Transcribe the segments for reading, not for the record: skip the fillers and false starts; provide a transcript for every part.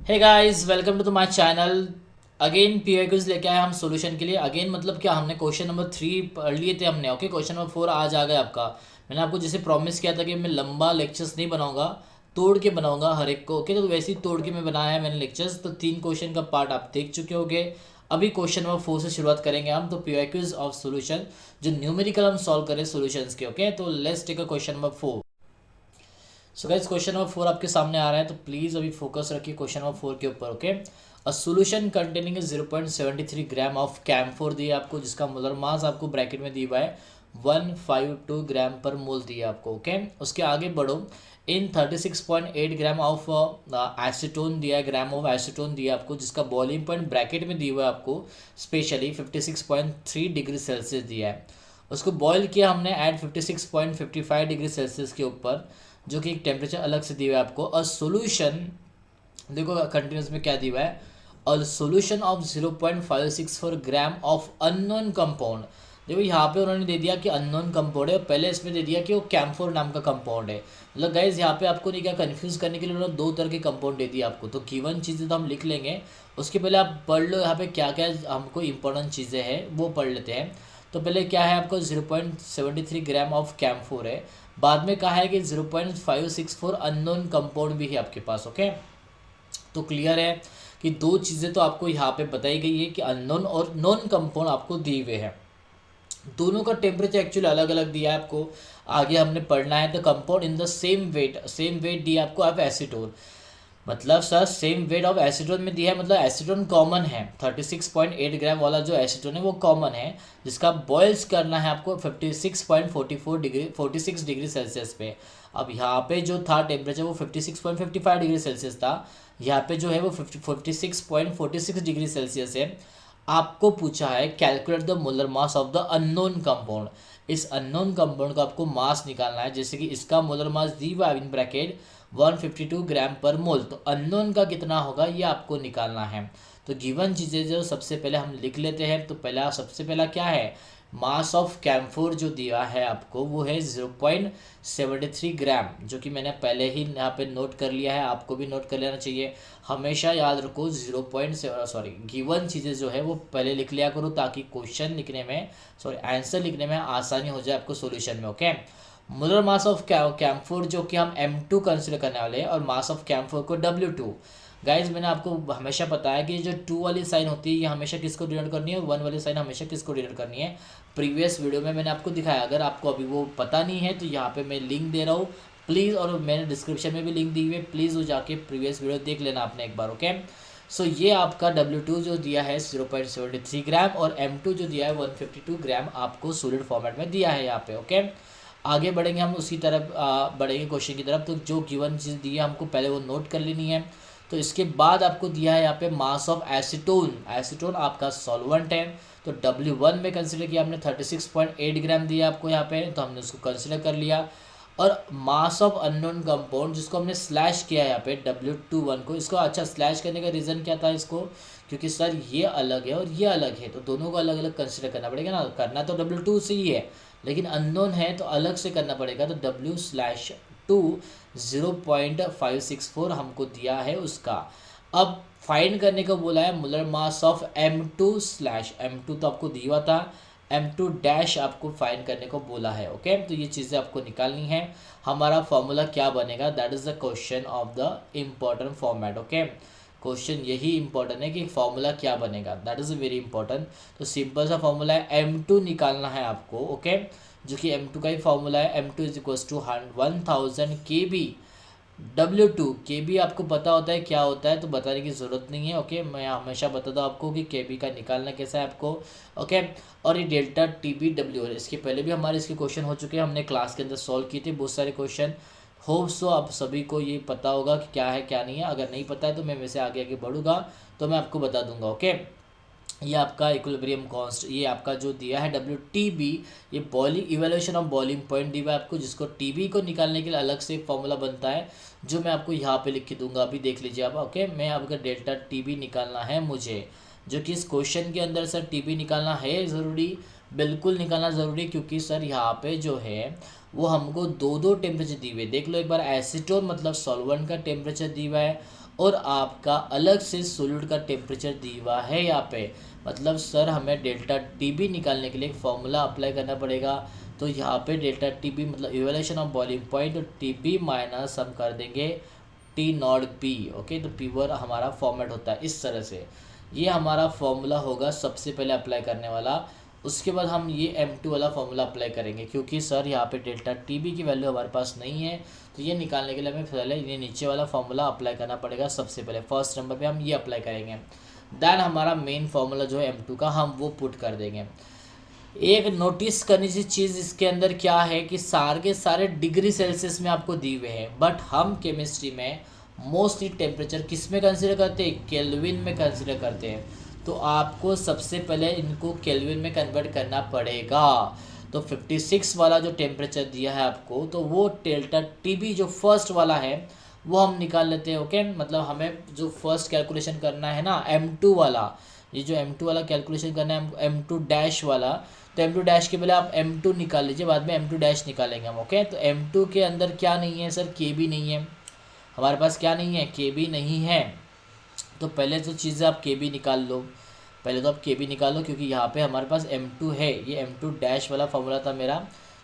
Hey guys, welcome to my channel. Again PY quiz लेके आए हम सॉल्यूशन के लिए। अगेन मतलब क्या, हमने क्वेश्चन नंबर 3 पढ़ लिए थे हमने। ओके, क्वेश्चन नंबर 4 आज आ गया आपका। मैंने आपको जैसे प्रॉमिस किया था कि मैं लंबा लेक्चर्स नहीं बनाऊंगा, तोड़ के बनाऊंगा हर एक को। ओके, तो वैसे ही तोड़ के मैं बनाया है मैंने लेक्चर्स। तो 3 क्वेश्चन का पार्ट आप देख चुके होंगे। अभी क्वेश्चन नंबर 4 से शुरुआत करेंगे हम। तो पीवाई क्विज ऑफ सॉल्यूशन, जो न्यूमेरिकल हम सॉल्व करें सॉल्यूशंस के। ओके, तो let's take a question number 4। So guys, question number 4 आपके सामने आ रहा है, तो प्लीज़ अभी फोकस रखिए क्वेश्चन नंबर 4 के ऊपर। Okay, a solution containing 0.73 gram of camphor दिया आपको, जिसका मोलर मास आपको ब्रैकेट में दिया हुआ है 152 ग्राम पर मोल दिया आपको। ओके, उसके आगे बढ़ो। इन 36.8 ग्राम ऑफ एसीटोन दिया है, ग्राम ऑफ एसीटोन दिया आपको, जिसका बॉइलिंग पॉइंट ब्रैकेट में दिया हुआ है आपको स्पेशली 56.3 डिग्री सेल्सियस दिया है। उसको बॉईल किया हमने एट 56.55 डिग्री सेल्सियस के ऊपर, जो कि एक टेम्परेचर अलग से दिया हुआ है आपको। अ सोल्यूशन, देखो कंटिन्यूस में क्या दिया हुआ है, a solution of 0.564 gram of unknown compound. देखो यहाँ पे उन्होंने दे दिया कि अननोन कंपाउंड है, और पहले इसमें दे दिया कि वो कैम्फोर नाम का कंपाउंड है। मतलब गाइज यहाँ पे आपको नहीं क्या, कंफ्यूज करने के लिए उन्होंने दो तरह के कंपाउंड दे दिया आपको। तो गिवन चीज़ें तो हम लिख लेंगे, उसके पहले आप पढ़ लो यहाँ पे क्या क्या हमको इंपॉर्टेंट चीज़ें हैं वो पढ़ लेते हैं। तो पहले क्या है आपको, 0.73 ग्राम ऑफ कैम्फोर है। बाद में कहा है कि 0.564 अननोन कंपाउंड भी है आपके पास। ओके, तो क्लियर है कि दो चीज़ें तो आपको यहाँ पे बताई गई है कि अननोन और नॉन कंपाउंड आपको दिए हुए हैं। दोनों का टेम्परेचर एक्चुअली अलग अलग दिया है आपको। आगे हमने पढ़ना है। The compound in the same weight दिया आपको ऑफ एसीटोन। मतलब sir same weight of acetone में दिया है, मतलब एसीटोन कॉमन है। 36.8 ग्राम वाला जो एसीटोन है वो कॉमन है, जिसका बॉयल्स करना है आपको 46 डिग्री सेल्सियस पे। अब यहाँ पे जो था टेम्परेचर वो 56.55 डिग्री सेल्सियस था। यहाँ पे जो है वो 46.46 डिग्री सेल्सियस है। आपको पूछा है calculate the molar mass of the unknown compound. इस अननोन कंपाउंड का आपको मास निकालना है। जैसे कि इसका मोलर मास दी हुआ इन ब्रैकेट 152 ग्राम पर मोल, तो अननोन का कितना होगा ये आपको निकालना है। तो गिवन चीज़ें जो सबसे पहले हम लिख लेते हैं। तो पहला, सबसे पहला क्या है, मास ऑफ कैम्फोर जो दिया है आपको वो है 0.73 ग्राम, जो कि मैंने पहले ही यहाँ पे नोट कर लिया है, आपको भी नोट कर लेना चाहिए। हमेशा याद रखो 0.7 गिवन चीज़ें जो है वो पहले लिख लिया करो, ताकि क्वेश्चन लिखने में, आंसर लिखने में आसानी हो जाए आपको सॉल्यूशन में। Okay, molar mass of camphor जो कि हम M2 कंसिडर करने वाले हैं, और मास ऑफ कैम्फोर को W2। गाइज मैंने आपको हमेशा बताया कि जो 2 वाली साइन होती है ये हमेशा किसको डिनोट करनी है, 1 वाली साइन हमेशा किसको डिनोट करनी है। प्रीवियस वीडियो में मैंने आपको दिखाया। अगर आपको अभी वो पता नहीं है तो यहाँ पे मैं लिंक दे रहा हूँ प्लीज़, और मैंने डिस्क्रिप्शन में भी लिंक दी हुई है, प्लीज़ वो जाके प्रीवियस वीडियो देख लेना आपने एक बार। ओके, सो ये आपका W2 जो दिया है 0.73 ग्राम, और M2 जो दिया है 152 ग्राम आपको सॉलिड फॉर्मेट में दिया है यहाँ पे। ओके, आगे बढ़ेंगे हम उसी तरफ, बढ़ेंगे क्वेश्चन की तरफ। तो जो गिवन चीज़ दी है हमको पहले वो नोट कर लेनी है। तो इसके बाद आपको दिया है यहाँ पे मास ऑफ एसीटोन। एसीटोन आपका सॉल्वेंट है, तो W1 में कंसिडर किया हमने 36.8 ग्राम दिया आपको यहाँ पे, तो हमने उसको कंसिडर कर लिया। और मास ऑफ अननोन कंपाउंड जिसको हमने स्लैश किया है यहाँ पे W21 को, इसको अच्छा स्लैश करने का रीज़न क्या था इसको, क्योंकि सर ये अलग है और ये अलग है, तो दोनों को अलग अलग कंसिडर करना पड़ेगा ना। करना तो W2 से ही है, लेकिन अननोन है तो अलग से करना पड़ेगा। तो W/2 0.564 हमको दिया है उसका। अब फाइंड करने को बोला है मोलर मास ऑफ M2/M2, तो आपको दिया हुआ था, M2 डैश आपको फाइंड करने को बोला है। ओके, तो ये चीज़ें आपको निकालनी है। हमारा फॉर्मूला क्या बनेगा, that is the question of the important format. Okay, question यही इंपॉर्टेंट है कि फॉर्मूला क्या बनेगा, दैट इज़ वेरी इंपॉर्टेंट। तो सिंपल सा फॉर्मूला है, M2 निकालना है आपको। ओके, जो कि M2 का ही फॉर्मूला है, M2 is equals to 1000 KB। W2 KB आपको पता होता है क्या होता है, तो बताने की ज़रूरत नहीं है। ओके, मैं हमेशा बताता हूँ आपको कि KB का निकालना कैसा है आपको। ओके, और ये डेल्टा TB W है। इसके पहले भी हमारे इसके क्वेश्चन हो चुके हैं, हमने क्लास के अंदर सॉल्व किए थे बहुत सारे क्वेश्चन। होप सो आप सभी को ये पता होगा कि क्या है क्या नहीं है। अगर नहीं पता है तो मैं वैसे आगे आगे बढ़ूँगा तो मैं आपको बता दूंगा। ओके, ये आपका इक्विलिब्रियम कॉन्स्ट, ये आपका जो दिया है WTB, ये boiling evaluation of boiling point दिया है आपको, जिसको TB को निकालने के लिए अलग से एक फॉर्मूला बनता है, जो मैं आपको यहाँ पे लिख के दूंगा, अभी देख लीजिए आप। ओके, मैं आपका डेल्टा TB निकालना है मुझे, जो कि इस क्वेश्चन के अंदर सर TB निकालना है ज़रूरी, बिल्कुल निकालना ज़रूरी, क्योंकि सर यहाँ पे जो है वो हमको दो दो टेम्परेचर दिए हुए, देख लो एक बार। एसीटोन मतलब सॉल्वेंट का टेम्परेचर दिया हुआ है, और आपका अलग से सोल्यूट का टेम्परेचर दिया हुआ है यहाँ पे। मतलब सर हमें डेल्टा टी बी निकालने के लिए एक फॉर्मूला अप्लाई करना पड़ेगा। तो यहाँ पे डेल्टा टी बी मतलब इवैल्यूएशन ऑफ बॉइलिंग पॉइंट, तो टी बी माइनस हम कर देंगे टी नॉट बी। ओके, तो पीवर हमारा फॉर्मेट होता है इस तरह से। ये हमारा फॉर्मूला होगा सबसे पहले अप्लाई करने वाला। उसके बाद हम ये M2 वाला फॉर्मूला अप्लाई करेंगे, क्योंकि सर यहाँ पे डेल्टा टी बी की वैल्यू हमारे पास नहीं है। तो ये निकालने के लिए हमें पहले ये नीचे वाला फॉर्मूला अप्लाई करना पड़ेगा। सबसे पहले फर्स्ट नंबर पे हम ये अप्लाई करेंगे, देन हमारा मेन फॉर्मूला जो है M2 का हम वो पुट कर देंगे। एक नोटिस करने की चीज़ इसके अंदर क्या है कि सारे के सारे डिग्री सेल्सियस में आपको दिए हुए हैं, बट हम केमिस्ट्री में मोस्टली टेम्परेचर किस में कंसिडर करते हैं, केल्विन में कंसिडर करते हैं। तो आपको सबसे पहले इनको केल्विन में कन्वर्ट करना पड़ेगा। तो 56 वाला जो टेम्परेचर दिया है आपको, तो वो डेल्टा टी बी जो फर्स्ट वाला है वो हम निकाल लेते हैं। ओके, मतलब हमें जो फर्स्ट कैलकुलेशन करना है ना M2 वाला, ये जो M2 वाला कैलकुलेशन करना है M2 डैश वाला, तो M2 डैश के पहले आप M2 निकाल लीजिए, बाद में M2 डैश निकालेंगे हम। ओके, तो M2 के अंदर क्या नहीं है सर, KB नहीं है हमारे पास। क्या नहीं है, KB नहीं है। तो पहले तो चीज़ें आप KB निकाल लो, पहले तो आप KB निकालो, क्योंकि यहाँ पे हमारे पास M2 है। ये M2 डैश वाला फॉर्मूला था मेरा,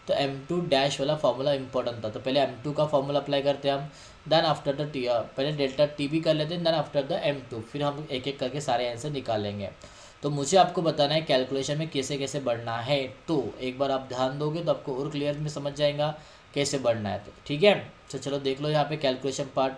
तो M2 डैश वाला फॉर्मूला इंपॉर्टेंट था। तो पहले M2 का फॉर्मूला अप्लाई करते हैं हम, देन आफ्टर द पहले डेल्टा TB कर लेते हैं, देन आफ्टर द M2, फिर हम एक एक करके सारे आंसर निकालेंगे। तो मुझे आपको बताना है कैलकुलेशन में कैसे कैसे बढ़ना है। तो एक बार आप ध्यान दोगे तो आपको और क्लियर में समझ जाएगा कैसे बढ़ना है। तो ठीक है, तो चलो देख लो यहाँ पे कैलकुलेशन पार्ट।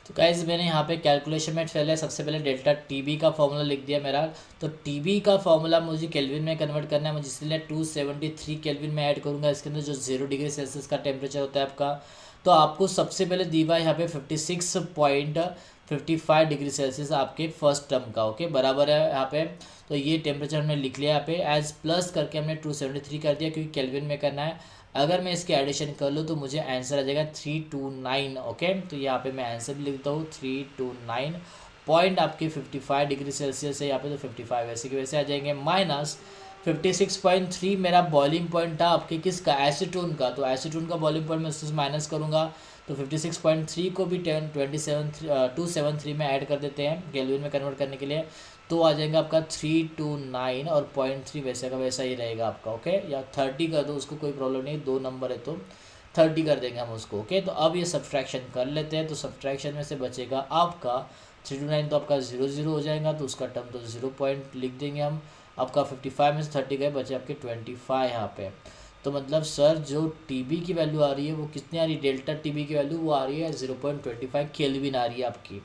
तो गाइस मैंने यहाँ पे कैलकुलेशन में पहले सबसे पहले डेल्टा TB का फॉर्मूला लिख दिया मेरा। तो TB का फॉर्मूला मुझे केल्विन में कन्वर्ट करना है, मुझे इसलिए 273 केल्विन में ऐड करूँगा इसके अंदर, जो 0 डिग्री सेल्सियस का टेम्परेचर होता है आपका। तो आपको सबसे पहले दिया है यहाँ पे 56.55 डिग्री सेल्सियस आपके फर्स्ट टर्म का। ओके, बराबर है यहाँ पे। तो ये टेम्परेचर हमने लिख लिया यहाँ पे, एज प्लस करके हमने 273 कर दिया, क्योंकि केल्विन में करना है। अगर मैं इसके एडिशन कर लूँ तो मुझे आंसर आ जाएगा 329। ओके, तो यहाँ पे मैं आंसर भी लिखता हूँ 329 पॉइंट आपकी 55 डिग्री सेल्सियस है यहाँ पे। तो 55 वैसे के वैसे आ जाएंगे, माइनस 56.3 मेरा बॉइलिंग पॉइंट था आपके किसका, एसीटोन का। तो एसीटोन का बॉइलिंग पॉइंट मैं उससे माइनस करूँगा, तो 56.3 को भी 273 में ऐड कर देते हैं केल्विन में कन्वर्ट करने के लिए। तो आ जाएगा आपका 329 और 0.3 वैसे का वैसा ही रहेगा आपका। ओके, या 30 कर दो उसको, कोई प्रॉब्लम नहीं, 2 नंबर है तो 30 कर देंगे हम उसको। ओके, तो अब ये सब्सट्रैक्शन कर लेते हैं। तो सब्सट्रैक्शन में से बचेगा आपका 329, तो आपका 0 हो जाएगा, तो उसका टर्म तो 0 पॉइंट लिख देंगे हम। आपका 55 में से 30 गए, बचे आपके 25 यहाँ पे। तो मतलब सर जो TB की वैल्यू आ रही है वो कितनी आ रही है, डेल्टा TB की वैल्यू वो आ रही है 0.25 केल्विन आ रही है आपकी।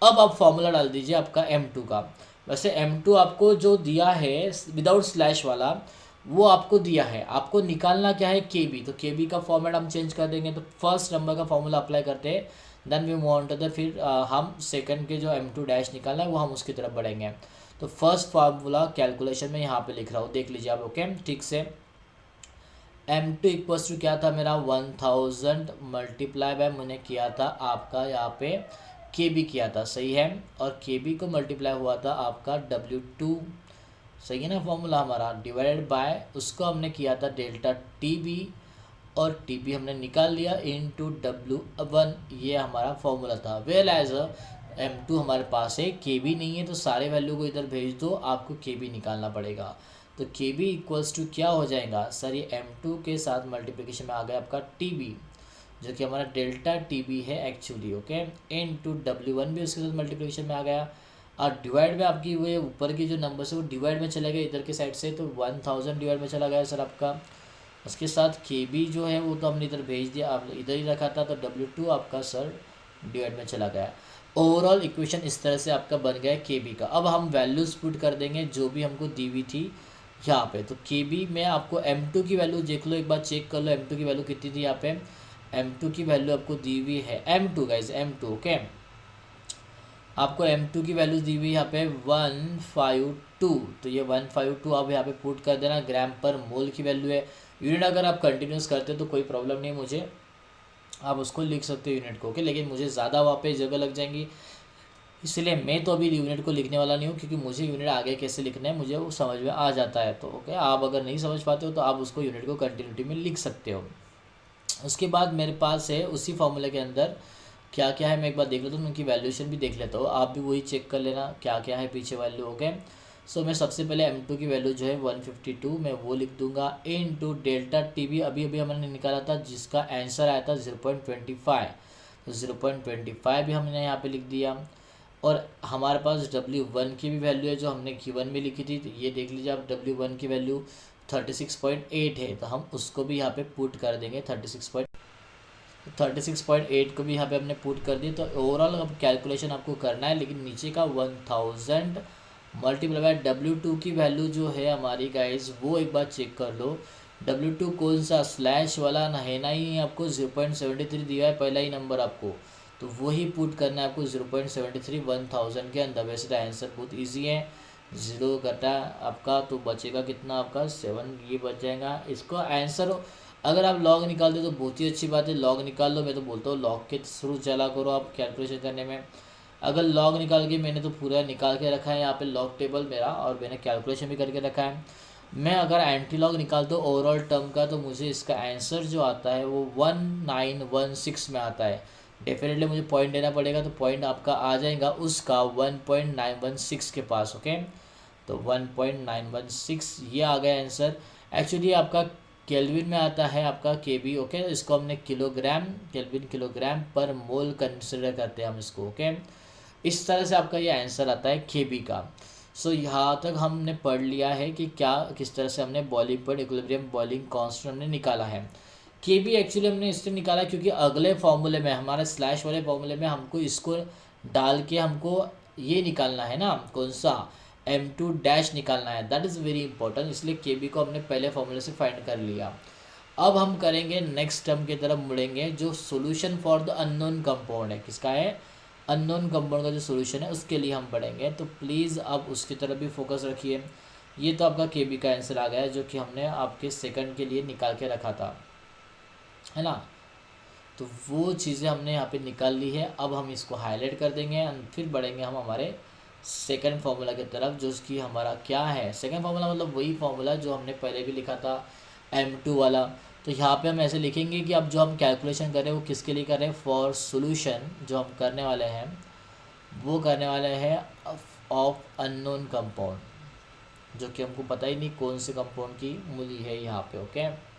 अब आप फॉर्मूला डाल दीजिए आपका M2 का। वैसे M2 आपको जो दिया है विदाउट स्लैश वाला वो आपको दिया है, आपको निकालना क्या है KB। तो KB का फॉर्मेट हम चेंज कर देंगे। तो फर्स्ट नंबर का फॉर्मूला अप्लाई करते हैं, then we move on to the, फिर हम सेकंड के जो M2 डैश निकालना है वो हम उसकी तरफ बढ़ेंगे। तो फर्स्ट फार्मूला कैलकुलेशन में यहाँ पे लिख रहा हूँ, देख लीजिए आप। ओके, ठीक से M2 इक्वल्स टू क्या था मेरा 1000 मल्टीप्लाई बाय मैंने किया था आपका यहाँ पे KB किया था, सही है। और KB को मल्टीप्लाई हुआ था आपका W2, सही है ना फॉर्मूला हमारा, डिवाइडेड बाय उसको हमने किया था डेल्टा TB, और TB हमने निकाल लिया इनटू W1, ये हमारा फॉर्मूला था। वेल एज M2 हमारे पास है, KB नहीं है, तो सारे वैल्यू को इधर भेज दो, आपको KB निकालना पड़ेगा। तो KB इक्वल्स टू क्या हो जाएगा सर, ये M2 के साथ मल्टीप्लिकेशन में आ गया आपका TB, जो कि हमारा डेल्टा TB है एक्चुअली। ओके, इनटू W1 भी उसके साथ मल्टीप्लिकेशन में आ गया, और डिवाइड में आपकी वो ऊपर की जो नंबर है वो डिवाइड में चले गए इधर के साइड से, तो 1000 डिवाइड में चला गया सर आपका। उसके साथ KB जो है वो तो हमने इधर भेज दिया, आप इधर ही रखा था, तो W2 आपका सर डिवाइड में चला गया। ओवरऑल इक्वेशन इस तरह से आपका बन गया KB का। अब हम वैल्यूज़ पुट कर देंगे जो भी हमको दी हुई थी यहाँ पे। तो KB में आपको M2 की वैल्यू देख लो, एक बार चेक कर लो M2 की वैल्यू कितनी थी यहाँ पे। M2 की वैल्यू आपको दी हुई है M2 गाइज, M2 ओके, आपको M2 की वैल्यू दी हुई यहाँ पे 152। तो ये 152 आप यहाँ पे पुट कर देना, ग्राम पर मोल की वैल्यू है। यूनिट अगर आप कंटिन्यूस करते हो तो कोई प्रॉब्लम नहीं, मुझे आप उसको लिख सकते हो यूनिट को। ओके, लेकिन मुझे ज़्यादा वहाँ पे जगह लग जाएंगी, इसलिए मैं तो अभी यूनिट को लिखने वाला नहीं हूँ, क्योंकि मुझे यूनिट आगे कैसे लिखना है मुझे वो समझ में आ जाता है। तो ओके, आप अगर नहीं समझ पाते हो तो आप उसको यूनिट को कंटिन्यूटी में लिख सकते हो। उसके बाद मेरे पास है उसी फॉर्मूले के अंदर क्या क्या है मैं एक बार देख लेता हूँ, उनकी वैल्यूएशन भी देख लेता हूँ, आप भी वही चेक कर लेना क्या क्या है पीछे वैल्यू। ओके, सो मैं सबसे पहले M2 की वैल्यू जो है 152 मैं वो लिख दूंगा इनटू डेल्टा टी अभी अभी हमने निकाला था जिसका आंसर आया था 0.25, तो 0.25 भी हमने यहाँ पे लिख दिया। और हमारे पास W1 की भी वैल्यू है जो हमने Q1 में लिखी थी, तो ये देख लीजिए आप W1 की वैल्यू 36.8 है, तो हम उसको भी यहाँ पे पुट कर देंगे 36.8 को भी यहाँ पे हमने पुट कर दिया। तो ओवरऑल अब कैलकुलेशन आपको करना है, लेकिन नीचे का 1000 मल्टीप्लाई बाय W2 की वैल्यू जो है हमारी गाइस वो एक बार चेक कर लो। W2 कौन सा स्लैश वाला ना है, ना ही आपको 0.73 दिया है पहला ही नंबर आपको, तो वही पुट करना है आपको 0.73 1000 के अंदर। वैसे तो आंसर बहुत ईजी है, 0 घटा आपका तो बचेगा कितना आपका 7, ये बच जाएगा। इसको आंसर अगर आप लॉग निकाल दो तो बहुत ही अच्छी बात है, लॉग निकाल लो, मैं तो बोलता हूँ लॉग के थ्रू चला करो आप कैलकुलेशन करने में। अगर लॉग निकाल के मैंने तो पूरा निकाल के रखा है यहाँ पे लॉग टेबल मेरा, और मैंने कैलकुलेशन भी करके रखा है। मैं अगर एंटी लॉग निकालता हूँ ओवरऑल टर्म का तो मुझे इसका आंसर जो आता है वो 1916 में आता है। डेफिनेटली मुझे पॉइंट देना पड़ेगा, तो पॉइंट आपका आ जाएगा उसका 1.916 के पास। ओके, तो 1.916 ये आ गया आंसर। एक्चुअली आपका केल्विन में आता है आपका केबी। ओके, इसको हमने किलोग्राम केल्विन किलोग्राम पर मोल कंसिडर करते हैं हम इसको। ओके, इस तरह से आपका ये आंसर आता है केबी का। सो यहाँ तक हमने पढ़ लिया है कि क्या किस तरह से हमने boiling point equilibrium boiling constant हमने निकाला है। केबी एक्चुअली हमने इससे निकाला क्योंकि अगले फॉर्मूले में हमारे स्लैश वाले फॉर्मूले में हमको इसको डाल के हमको ये निकालना है ना, कौन सा M2 डैश निकालना है, दैट इज़ वेरी इंपॉर्टेंट, इसलिए केबी को हमने पहले फॉर्मूले से फाइंड कर लिया। अब हम करेंगे नेक्स्ट टर्म की तरफ मुड़ेंगे जो solution for the unknown compound है। किसका है, अननोन कंपाउंड का जो सोल्यूशन है उसके लिए हम पढ़ेंगे, तो प्लीज़ आप उसकी तरफ भी फोकस रखिए। ये तो आपका केबी का आंसर आ गया है जो कि हमने आपके सेकंड के लिए निकाल के रखा था, है ना। तो वो चीज़ें हमने यहाँ पे निकाल ली है। अब हम इसको हाईलाइट कर देंगे और फिर बढ़ेंगे हम हमारे सेकंड फार्मूला की तरफ, जो कि हमारा क्या है सेकंड फार्मूला, मतलब वही फार्मूला जो हमने पहले भी लिखा था M2 वाला। तो यहाँ पे हम ऐसे लिखेंगे कि अब जो हम कैलकुलेशन कर रहे हैं वो किसके लिए कर रहे हैं, फॉर सोल्यूशन जो हम करने वाले हैं वो करने वाले हैं ऑफ अननोन कंपाउंड, जो कि हमको पता ही नहीं कौन से कंपाउंड की मूली है यहाँ पे। ओके,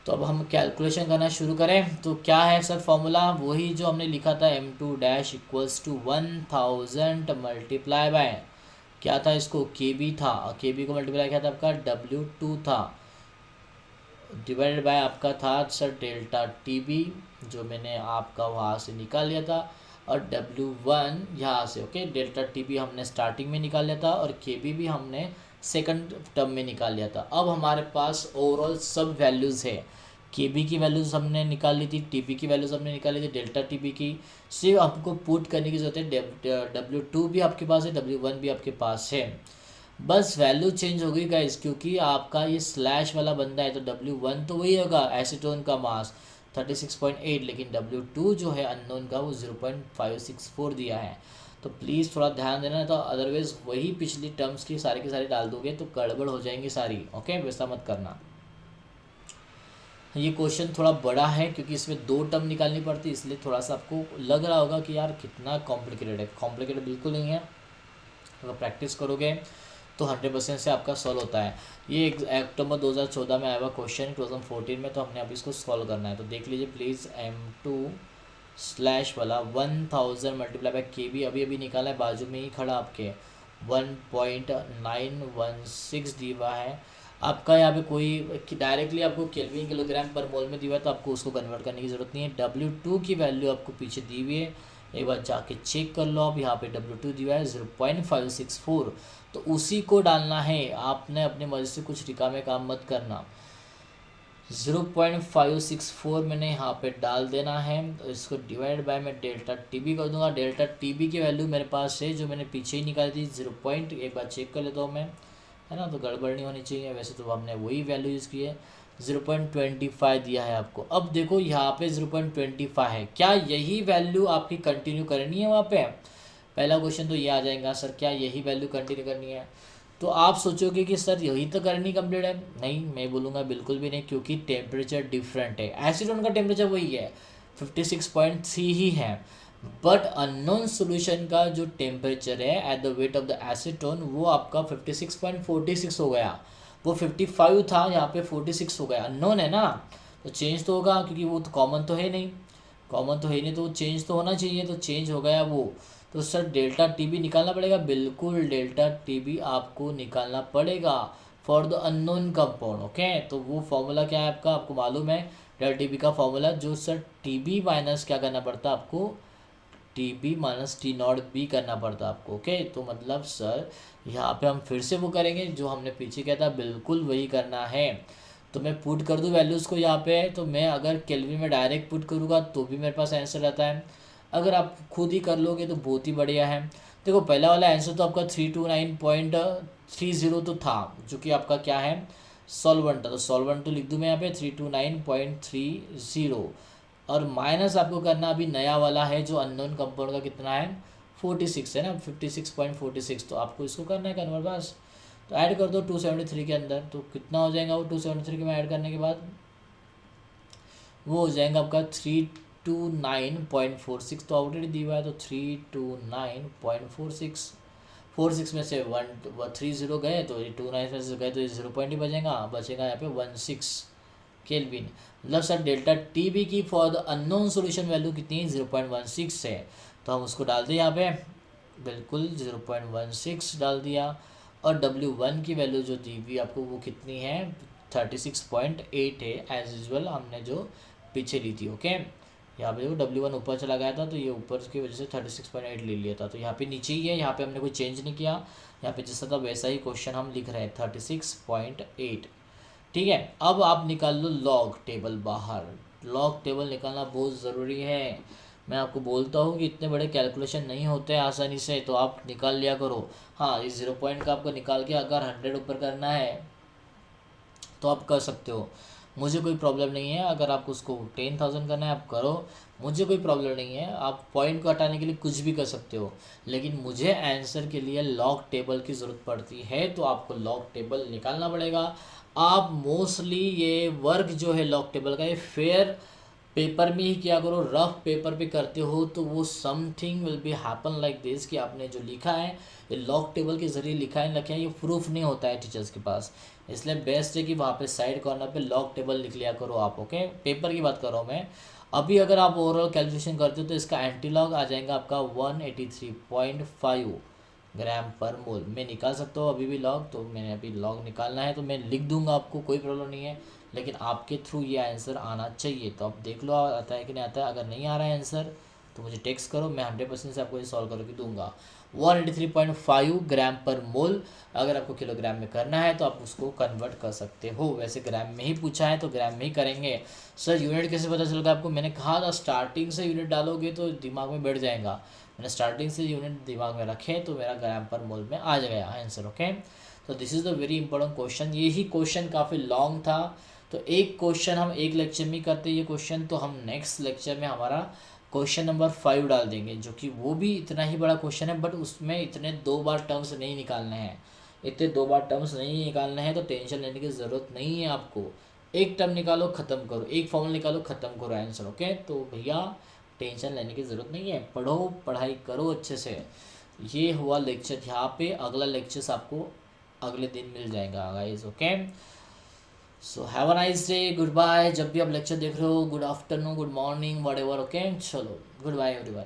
तो अब हम कैलकुलेशन करना शुरू करें। तो क्या है सर फॉर्मूला, वही जो हमने लिखा था M2 dash equals to 1000 multiply by क्या था, इसको KB था, KB को मल्टीप्लाई किया था आपका W2 था, डिवाइडेड बाय आपका था सर डेल्टा TB जो मैंने आपका वहाँ से निकाल लिया था, और W1 यहाँ से। ओके, डेल्टा TB हमने स्टार्टिंग में निकाल लिया था और KB भी हमने सेकंड टर्म में निकाल लिया था। अब हमारे पास ओवरऑल सब वैल्यूज़ है, KB की वैल्यूज़ हमने निकाल ली थी, TB की वैल्यूज़ हमने निकाली थी, डेल्टा TB की सिर्फ आपको पुट करने की ज़रूरत है। W2 भी आपके पास है, W1 भी आपके पास है, बस वैल्यू चेंज हो गई गाइस, क्योंकि आपका ये स्लैश वाला बंदा है तो W1 तो वही होगा एसीटोन का मास 36.8, लेकिन W2 जो है अननोन का वो 0.564 दिया है। तो प्लीज़ थोड़ा ध्यान देना, तो अदरवाइज़ वही पिछली टर्म्स की सारी डाल दोगे तो गड़बड़ हो जाएंगी सारी। ओके, वैसा मत करना। ये क्वेश्चन थोड़ा बड़ा है क्योंकि इसमें 2 टर्म निकालनी पड़ती है, इसलिए थोड़ा सा आपको लग रहा होगा कि यार कितना कॉम्प्लिकेटेड है। कॉम्प्लिकेटेड बिल्कुल नहीं है, अगर प्रैक्टिस करोगे तो 100% से आपका सॉल्व होता है। ये अक्टूबर 2014 में आया हुआ क्वेश्चन 2014 में, तो हमने अभी इसको सॉल्व करना है। तो देख लीजिए प्लीज़, M2 स्लैश वाला 1000 मल्टीप्लाई बाय KB अभी निकाला है, बाजू में ही खड़ा आपके 1.916 दिया है आपका। यहाँ पे कोई डायरेक्टली आपको केल्विन किलोग्राम पर मोल में दिया है तो आपको उसको कन्वर्ट करने की ज़रूरत नहीं है। W2 की वैल्यू आपको पीछे दी हुई है, एक बार जाके चेक कर लो आप। यहाँ पे W2 दिया है 0.564, तो उसी को डालना है, आपने अपने मर्जी से कुछ टिका में काम मत करना। 0.564 मैंने यहाँ पे डाल देना है, तो इसको डिवाइड बाय मैं डेल्टा TB कर दूंगा। डेल्टा TB की वैल्यू मेरे पास है जो मैंने पीछे ही निकाली थी 0. एक बार चेक कर लेता हूँ मैं, है ना, तो गड़बड़ नहीं होनी चाहिए। वैसे तो हमने वही वैल्यू यूज़ की है, 0.25 दिया है आपको। अब देखो यहाँ पे 0.25 है, क्या यही वैल्यू आपकी कंटिन्यू करनी है वहाँ पे? पहला क्वेश्चन तो ये आ जाएगा, सर क्या यही वैल्यू कंटिन्यू करनी है? तो आप सोचोगे कि सर यही तो करनी कंप्लीट है। नहीं, मैं बोलूँगा बिल्कुल भी नहीं, क्योंकि टेम्परेचर डिफरेंट है। एसीटोन का टेम्परेचर वही है, 56.3 ही है, बट अननोन सॉल्यूशन का जो टेम्परेचर है at the weight of the acetone वो आपका 56.46 हो गया। वो 55 था, यहाँ पे 46 हो गया। अननोन है ना, तो चेंज तो होगा, क्योंकि वो तो कॉमन तो है नहीं, कॉमन तो है नहीं, तो चेंज तो होना चाहिए, तो चेंज हो गया वो। तो सर डेल्टा टी बी निकालना पड़ेगा, बिल्कुल डेल्टा टी बी आपको निकालना पड़ेगा for the unknown compound. Okay, तो वो फॉर्मूला क्या है आपका, आपको मालूम है डेल्टा टी बी का फॉर्मूला, जो सर टी बी माइनस क्या करना पड़ता है आपको, T B minus T not B करना पड़ता है आपको। ओके, तो मतलब सर यहाँ पे हम फिर से वो करेंगे जो हमने पीछे किया था, बिल्कुल वही करना है। तो मैं पुट कर दूँ वैल्यूज़ को यहाँ पे, तो मैं अगर केल्विन में डायरेक्ट पुट करूँगा तो भी मेरे पास आंसर आता है, अगर आप खुद ही कर लोगे तो बहुत ही बढ़िया है। देखो पहला वाला आंसर तो आपका 329.30 तो था, जो कि आपका क्या है, सॉल्वेंट था, तो सॉल्वेंट तो लिख दूँ मैं यहाँ पे 329.30, और माइनस आपको करना अभी नया वाला है जो अननोन कंपाउंड का कितना है, 46 है ना, 56.46, तो आपको इसको करना है कन्वर्ट बस। तो ऐड कर दो 273 के अंदर, तो कितना हो जाएगा वो 273 के में ऐड करने के बाद, वो हो जाएगा आपका 329.46, तो ऑलरेडी दिया हुआ है, तो 329.46, 46 में से 130 गए, तो ये 29 में से गए तो ये 0 पॉइंट ही बचेगा, बचेगा यहाँ पे 16 केल्विन। मतलब सर डेल्टा टी बी की for the unknown solution value कितनी है, 0.16 है, तो हम उसको डाल दें यहाँ पे, बिल्कुल 0.16 डाल दिया। और W1 की वैल्यू जो दी हुई आपको वो कितनी है, 36.8 है, एज यूजल हमने जो पीछे ली थी। ओके, यहाँ पे देखो W1 ऊपर चला गया था, तो ये ऊपर की वजह से 36.8 ले लिया था, तो यहाँ पे नीचे ही है, यहाँ पे हमने कोई चेंज नहीं किया, यहाँ पे जैसा था वैसा ही क्वेश्चन हम लिख रहे हैं 36.8। ठीक है, अब आप निकाल लो लॉग टेबल बाहर, लॉग टेबल निकालना बहुत ज़रूरी है। मैं आपको बोलता हूँ कि इतने बड़े कैलकुलेशन नहीं होते आसानी से, तो आप निकाल लिया करो। हाँ, इस 0 पॉइंट का आपको निकाल के अगर 100 ऊपर करना है तो आप कर सकते हो, मुझे कोई प्रॉब्लम नहीं है। अगर आपको उसको 10,000 करना है आप करो, मुझे कोई प्रॉब्लम नहीं है, आप पॉइंट को हटाने के लिए कुछ भी कर सकते हो, लेकिन मुझे आंसर के लिए लॉग टेबल की ज़रूरत पड़ती है, तो आपको लॉग टेबल निकालना पड़ेगा। आप मोस्टली ये वर्क जो है लॉग टेबल का, ये फेयर पेपर में ही किया करो, रफ पेपर पे करते हो तो वो something will be happen like this, कि आपने जो लिखा है ये लॉग टेबल के ज़रिए लिखा है लिखा है, ये प्रूफ नहीं होता है टीचर्स के पास, इसलिए बेस्ट है कि वहाँ पे साइड कॉर्नर पे लॉग टेबल लिख लिया करो आप। ओके, पेपर की बात कर रहा हूँ मैं। अभी अगर आप ओवरऑल कैलकुलेशन करते हो तो इसका एंटी लॉग आ जाएगा आपका 183.5 ग्राम पर मोल। मैं निकाल सकता हूँ अभी भी लॉग, तो मैंने अभी लॉग निकालना है तो मैं लिख दूंगा, आपको कोई प्रॉब्लम नहीं है, लेकिन आपके थ्रू ये आंसर आना चाहिए। तो आप देख लो आता है कि नहीं आता है, अगर नहीं आ रहा है आंसर तो मुझे टेक्स्ट करो, मैं 100% से आपको ये सॉल्व करके दूंगा। 183.5 ग्राम पर मोल, अगर आपको किलोग्राम में करना है तो आप उसको कन्वर्ट कर सकते हो, वैसे ग्राम में ही पूछा है तो ग्राम में ही करेंगे। सर यूनिट कैसे पता चलेगा आपको, मैंने कहा था स्टार्टिंग से यूनिट डालोगे तो दिमाग में बैठ जाएगा, मैंने स्टार्टिंग से यूनिट दिमाग में रखे तो मेरा ग्राम पर मोल में आ गया आंसर। ओके, तो this is the very important question, यही क्वेश्चन काफ़ी लॉन्ग था, तो एक क्वेश्चन हम एक लेक्चर में करते ये क्वेश्चन, तो हम नेक्स्ट लेक्चर में हमारा क्वेश्चन नंबर 5 डाल देंगे, जो कि वो भी इतना ही बड़ा क्वेश्चन है, बट उसमें इतने 2 बार टर्म्स नहीं निकालने हैं, इतने 2 बार टर्म्स नहीं निकालने हैं, तो टेंशन लेने की ज़रूरत नहीं है आपको, एक टर्म निकालो ख़त्म करो, एक फॉर्मूला निकालो ख़त्म करो आंसर। ओके, तो भैया टेंशन लेने की ज़रूरत नहीं है, पढ़ो पढ़ाई करो अच्छे से। ये हुआ लेक्चर यहाँ पे, अगला लेक्चर्स आपको अगले दिन मिल जाएगा guys. Okay, so have a nice day, good bye. जब भी आप लेक्चर देख रहे हो, good afternoon, good morning, whatever. Okay, चलो गुड बाय एवरीवन।